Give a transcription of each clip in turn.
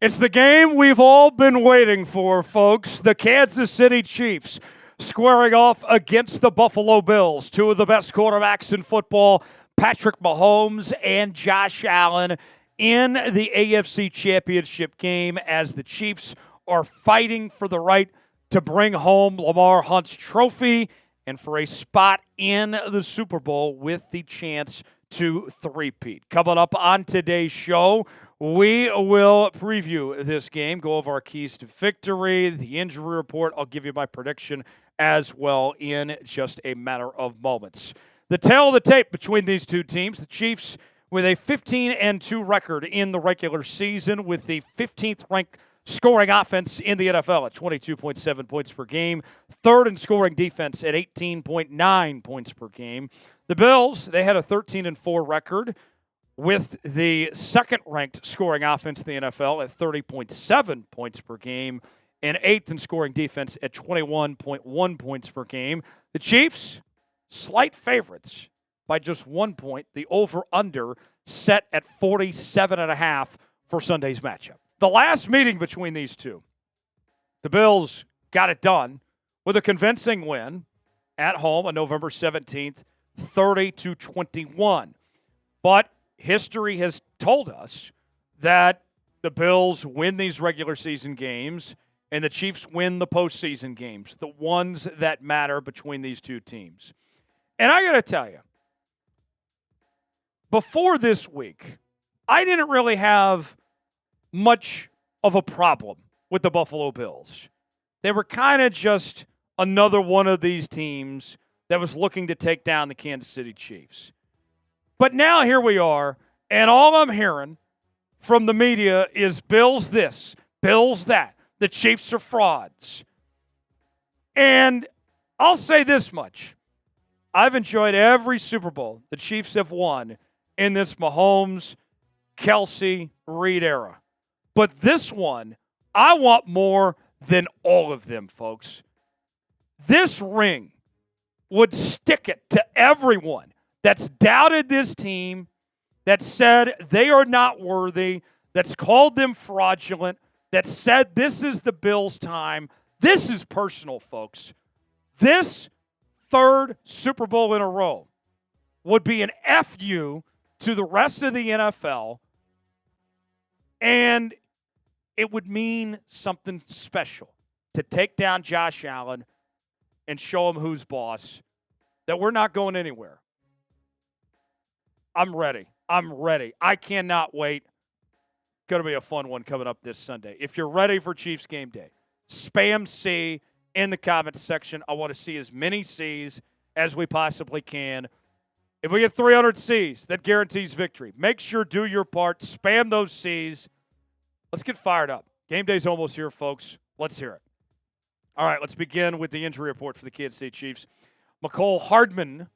It's the game we've all been waiting for, folks. The Kansas City Chiefs squaring off against the Buffalo Bills, two of the best quarterbacks in football, Patrick Mahomes and Josh Allen, in the AFC Championship game as the Chiefs are fighting for the right to bring home Damar Hunt's trophy and for a spot in the Super Bowl with the chance to three-peat. Coming up on today's show, we will preview this game, go over our keys to victory, the injury report. I'll give you my prediction as well in just a matter of moments. The tail of the tape between these two teams, the Chiefs with a 15-2 record in the regular season with the 15th ranked scoring offense in the NFL at 22.7 points per game, third in scoring defense at 18.9 points per game. The Bills, they had a 13-4 record with the second-ranked scoring offense in the NFL at 30.7 points per game and eighth in scoring defense at 21.1 points per game. The Chiefs, slight favorites by just 1 point. The over-under set at 47.5 for Sunday's matchup. The last meeting between these two, the Bills got it done with a convincing win at home on November 17th, 30-21. But history has told us that the Bills win these regular season games and the Chiefs win the postseason games, the ones that matter between these two teams. And I got to tell you, before this week, I didn't really have much of a problem with the Buffalo Bills. They were kind of just another one of these teams that was looking to take down the Kansas City Chiefs. But now here we are, and all I'm hearing from the media is Bills this, Bills that. The Chiefs are frauds. And I'll say this much. I've enjoyed every Super Bowl the Chiefs have won in this Mahomes, Kelce, Reed era. But this one, I want more than all of them, folks. This ring would stick it to everyone that's doubted this team, that said they are not worthy, that's called them fraudulent, that said this is the Bills' time. This is personal, folks. This third Super Bowl in a row would be an FU to the rest of the NFL, and it would mean something special to take down Josh Allen and show him who's boss, that we're not going anywhere. I'm ready. I cannot wait. Going to be a fun one coming up this Sunday. If you're ready for Chiefs game day, spam C in the comments section. I want to see as many C's as we possibly can. If we get 300 C's, that guarantees victory. Make sure do your part. Spam those C's. Let's get fired up. Game day's almost here, folks. Let's hear it. All right, let's begin with the injury report for the Kansas City Chiefs. Mecole Hardman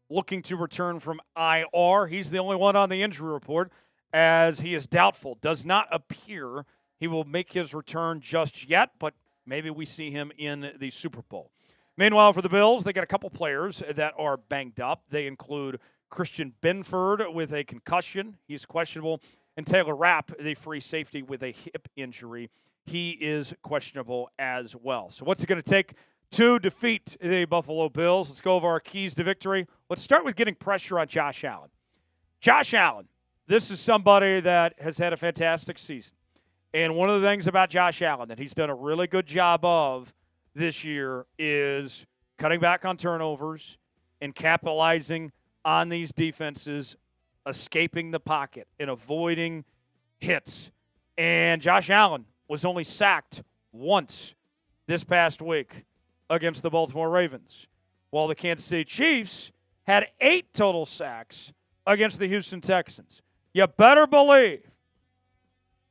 looking to return from IR. He's the only one on the injury report as he is doubtful. Does not appear he will make his return just yet, but maybe we see him in the Super Bowl. Meanwhile, for the Bills, they got a couple players that are banged up. They include Christian Benford with a concussion. He's questionable. And Taylor Rapp, the free safety with a hip injury. He is questionable as well. So what's it going to take to defeat the Buffalo Bills? Let's go over our keys to victory. Let's start with getting pressure on Josh Allen. Josh Allen, this is somebody that has had a fantastic season. And one of the things about Josh Allen that he's done a really good job of this year is cutting back on turnovers and capitalizing on these defenses, escaping the pocket and avoiding hits. And Josh Allen was only sacked once this past week against the Baltimore Ravens, while the Kansas City Chiefs had 8 total sacks against the Houston Texans. You better believe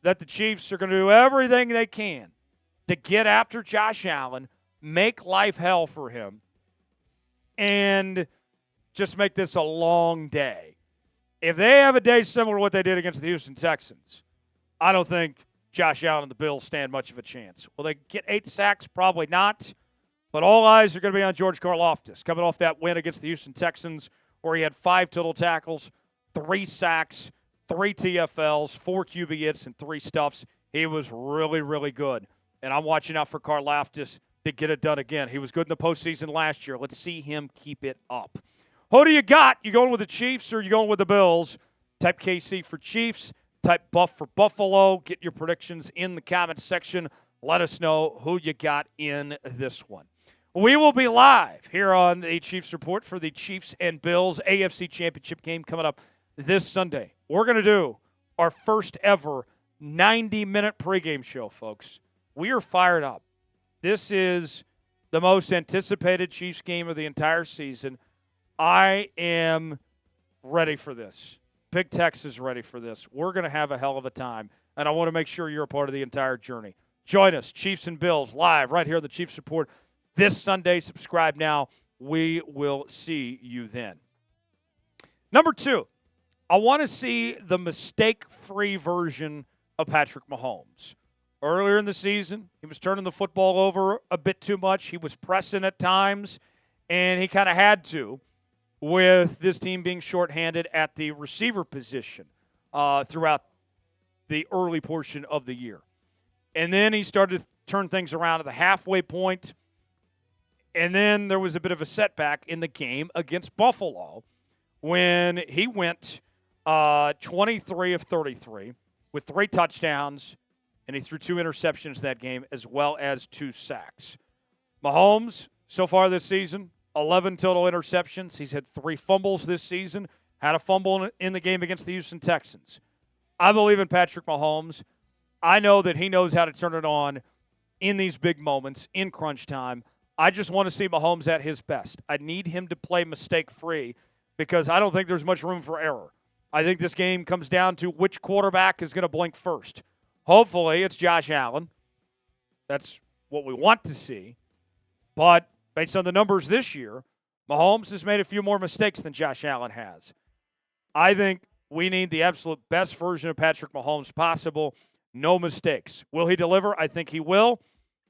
that the Chiefs are going to do everything they can to get after Josh Allen, make life hell for him, and just make this a long day. If they have a day similar to what they did against the Houston Texans, I don't think Josh Allen and the Bills stand much of a chance. Will they get 8 sacks? Probably not. But all eyes are going to be on George Karlaftis, coming off that win against the Houston Texans, where he had 5 total tackles, 3 sacks, 3 TFLs, 4 QB hits, and 3 stuffs. He was really, really good. And I'm watching out for Karlaftis to get it done again. He was good in the postseason last year. Let's see him keep it up. Who do you got? You going with the Chiefs or you going with the Bills? Type KC for Chiefs. Type Buff for Buffalo. Get your predictions in the comments section. Let us know who you got in this one. We will be live here on the Chiefs Report for the Chiefs and Bills AFC Championship game coming up this Sunday. We're going to do our first ever 90-minute pregame show, folks. We are fired up. This is the most anticipated Chiefs game of the entire season. I am ready for this. Big Tex is ready for this. We're going to have a hell of a time, and I want to make sure you're a part of the entire journey. Join us, Chiefs and Bills, live right here on the Chiefs Report this Sunday. Subscribe now. We will see you then. Number 2, I want to see the mistake-free version of Patrick Mahomes. Earlier in the season, he was turning the football over a bit too much. He was pressing at times, and he kind of had to with this team being shorthanded at the receiver position throughout the early portion of the year. And then he started to turn things around at the halfway point, and then there was a bit of a setback in the game against Buffalo when he went 23 of 33 with 3 touchdowns, and he threw 2 interceptions that game as well as 2 sacks. Mahomes, so far this season, 11 total interceptions. He's had 3 fumbles this season, had a fumble in the game against the Houston Texans. I believe in Patrick Mahomes. I know that he knows how to turn it on in these big moments, in crunch time. I just want to see Mahomes at his best. I need him to play mistake-free because I don't think there's much room for error. I think this game comes down to which quarterback is going to blink first. Hopefully, it's Josh Allen. That's what we want to see. But based on the numbers this year, Mahomes has made a few more mistakes than Josh Allen has. I think we need the absolute best version of Patrick Mahomes possible. No mistakes. Will he deliver? I think he will.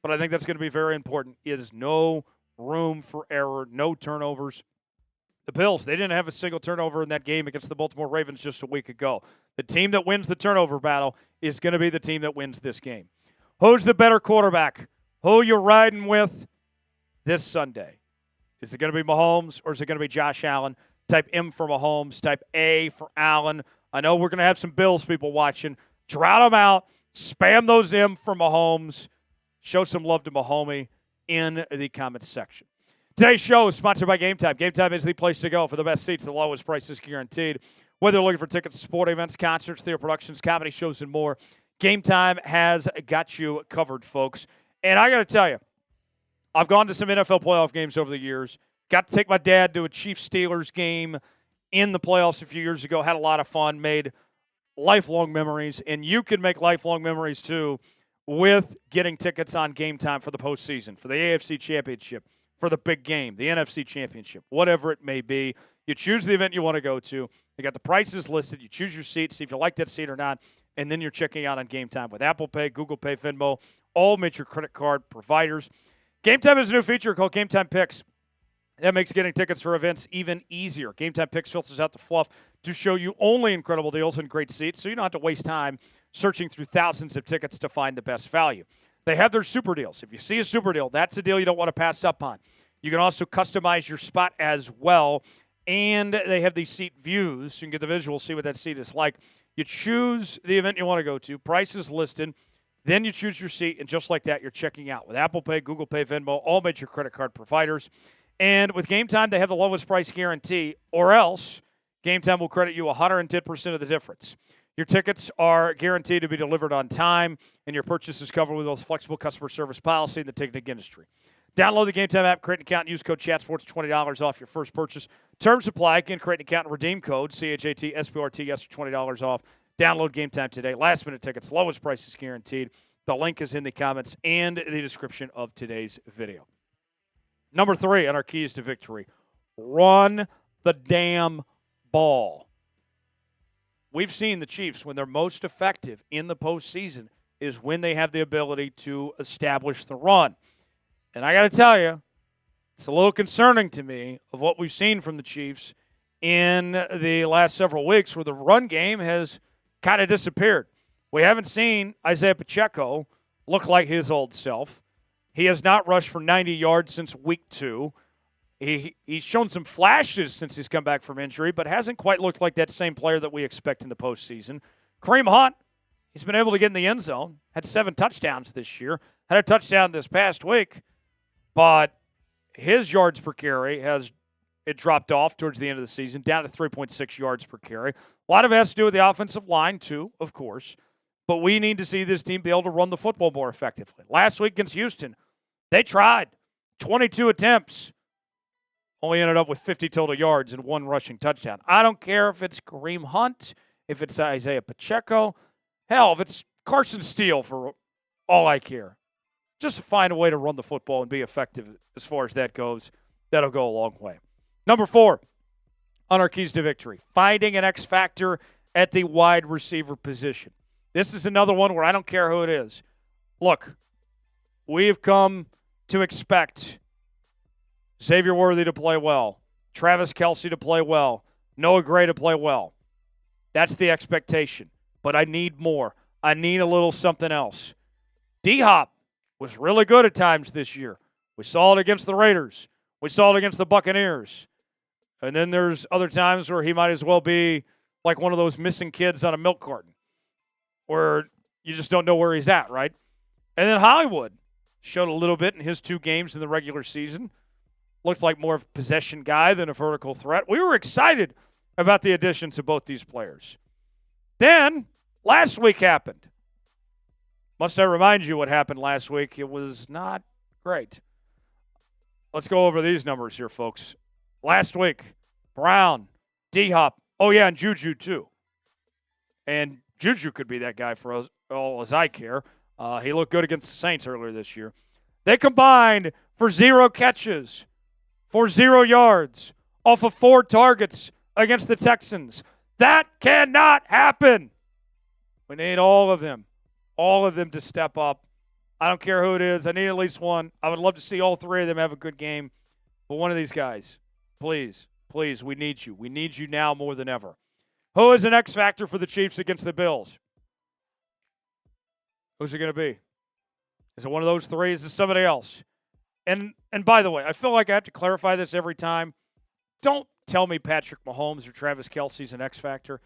But I think that's going to be very important. Is no room for error, no turnovers. The Bills, they didn't have a single turnover in that game against the Baltimore Ravens just a week ago. The team that wins the turnover battle is going to be the team that wins this game. Who's the better quarterback? Who you riding with this Sunday? Is it going to be Mahomes or is it going to be Josh Allen? Type M for Mahomes. Type A for Allen. I know we're going to have some Bills people watching. Drown them out. Spam those M for Mahomes. Show some love to Mahomie in the comments section. Today's show is sponsored by Game Time. Game Time is the place to go for the best seats, the lowest prices guaranteed. Whether you're looking for tickets to sporting events, concerts, theater productions, comedy shows, and more, Game Time has got you covered, folks. And I got to tell you, I've gone to some NFL playoff games over the years. Got to take my dad to a Chiefs-Steelers game in the playoffs a few years ago. Had a lot of fun, made lifelong memories. And you can make lifelong memories, too, with getting tickets on Game Time for the postseason, for the AFC Championship, for the big game, the NFC Championship, whatever it may be. You choose the event you want to go to. You got the prices listed. You choose your seat, see if you like that seat or not, and then you're checking out on Game Time with Apple Pay, Google Pay, Venmo, all major credit card providers. Game Time has a new feature called Game Time Picks. That makes getting tickets for events even easier. Game Time Picks filters out the fluff to show you only incredible deals and great seats, so you don't have to waste time searching through thousands of tickets to find the best value. They have their super deals. If you see a super deal, that's a deal you don't want to pass up on. You can also customize your spot as well, and they have these seat views. So you can get the visual, see what that seat is like. You choose the event you want to go to, price is listed, then you choose your seat, and just like that, you're checking out with Apple Pay, Google Pay, Venmo, all major credit card providers. And with Game Time, they have the lowest price guarantee, or else Game Time will credit you 110% of the difference. Your tickets are guaranteed to be delivered on time, and your purchase is covered with the most flexible customer service policy in the ticketing industry. Download the Game Time app, create an account, and use code CHATSPORTS, $20 off your first purchase. Terms apply. Again, create an account and redeem code CHATSPORTS for $20 off. Download Game Time today. Last-minute tickets, lowest prices guaranteed. The link is in the comments and the description of today's video. Number 3 on our keys to victory, run the damn ball. We've seen the Chiefs, when they're most effective in the postseason, is when they have the ability to establish the run. And I got to tell you, it's a little concerning to me of what we've seen from the Chiefs in the last several weeks where the run game has kind of disappeared. We haven't seen Isiah Pacheco look like his old self. He has not rushed for 90 yards since week 2. He's shown some flashes since he's come back from injury, but hasn't quite looked like that same player that we expect in the postseason. Kareem Hunt, he's been able to get in the end zone, had 7 touchdowns this year, had a touchdown this past week, but his yards per carry it dropped off towards the end of the season, down to 3.6 yards per carry. A lot of it has to do with the offensive line, too, of course. But we need to see this team be able to run the football more effectively. Last week against Houston, they tried 22 attempts, only ended up with 50 total yards and 1 rushing touchdown. I don't care if it's Kareem Hunt, if it's Isiah Pacheco. Hell, if it's Carson Steele, for all I care. Just find a way to run the football and be effective as far as that goes. That'll go a long way. Number 4 on our keys to victory, finding an X factor at the wide receiver position. This is another one where I don't care who it is. Look, we've come to expect Xavier Worthy to play well, Travis Kelce to play well, Noah Gray to play well. That's the expectation. But I need more. I need a little something else. D-Hop was really good at times this year. We saw it against the Raiders. We saw it against the Buccaneers. And then there's other times where he might as well be like one of those missing kids on a milk carton, where you just don't know where he's at, right? And then Hollywood showed a little bit in his 2 games in the regular season. Looked like more of a possession guy than a vertical threat. We were excited about the additions of both these players. Then, last week happened. Must I remind you what happened last week? It was not great. Let's go over these numbers here, folks. Last week, Brown, D-Hop, and Juju too. And Juju could be that guy for all as I care. He looked good against the Saints earlier this year. They combined for 0 catches, for 0 yards, off of 4 targets against the Texans. That cannot happen. We need all of them to step up. I don't care who it is. I need at least one. I would love to see all 3 of them have a good game. But one of these guys, please, we need you. We need you now more than ever. Who is an X factor for the Chiefs against the Bills? Who's it going to be? Is it one of those 3? Is it somebody else? And by the way, I feel like I have to clarify this every time. Don't tell me Patrick Mahomes or Travis Kelce's an X factor.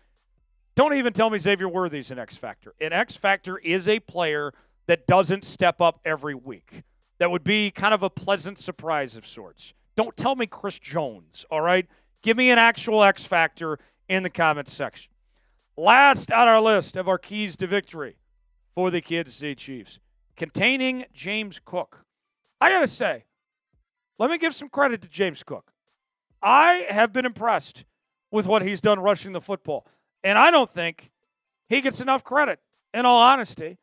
Don't even tell me Xavier Worthy's an X factor. An X factor is a player that doesn't step up every week. That would be kind of a pleasant surprise of sorts. Don't tell me Chris Jones, all right? Give me an actual X factor in the comments section. Last on our list of our keys to victory for the Kansas City Chiefs, containing James Cook. I got to say, let me give some credit to James Cook. I have been impressed with what he's done rushing the football. And I don't think he gets enough credit, in all honesty.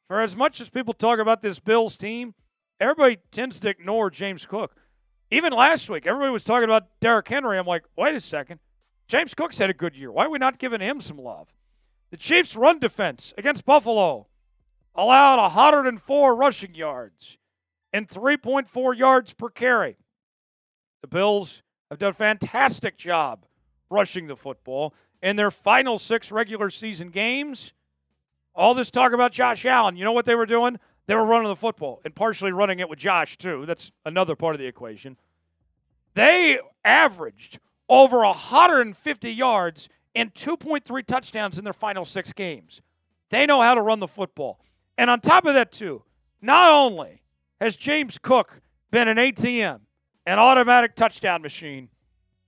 For as much as people talk about this Bills team, everybody tends to ignore James Cook. Even last week, everybody was talking about Derrick Henry. I'm like, wait a second. James Cook's had a good year. Why are we not giving him some love? The Chiefs' run defense against Buffalo allowed 104 rushing yards and 3.4 yards per carry. The Bills have done a fantastic job rushing the football. In their final 6 regular season games, all this talk about Josh Allen, you know what they were doing? They were running the football and partially running it with Josh, too. That's another part of the equation. They averaged over 150 yards and 2.3 touchdowns in their final 6 games. They know how to run the football. And on top of that, too, not only has James Cook been an ATM, an automatic touchdown machine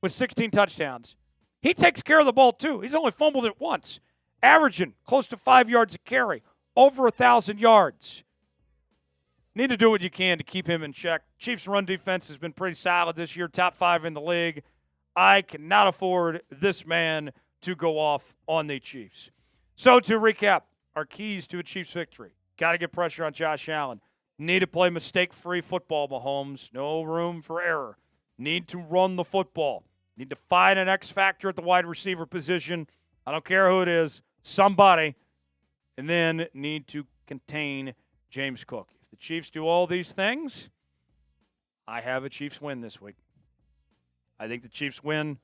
with 16 touchdowns, he takes care of the ball, too. He's only fumbled it once, averaging close to 5 yards a carry, over 1,000 yards. Need to do what you can to keep him in check. Chiefs' run defense has been pretty solid this year, top 5 in the league. I cannot afford this man to go off on the Chiefs. So to recap, our keys to a Chiefs victory. Got to get pressure on Josh Allen. Need to play mistake-free football, Mahomes. No room for error. Need to run the football. Need to find an X factor at the wide receiver position. I don't care who it is. Somebody. And then need to contain James Cook. If the Chiefs do all these things, I have a Chiefs win this week. I think the Chiefs win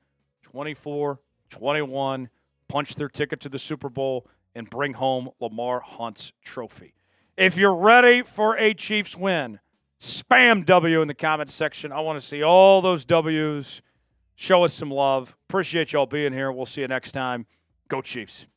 24-21, punch their ticket to the Super Bowl, and bring home Lamar Hunt's trophy. If you're ready for a Chiefs win, spam W in the comments section. I want to see all those W's. Show us some love. Appreciate y'all being here. We'll see you next time. Go Chiefs.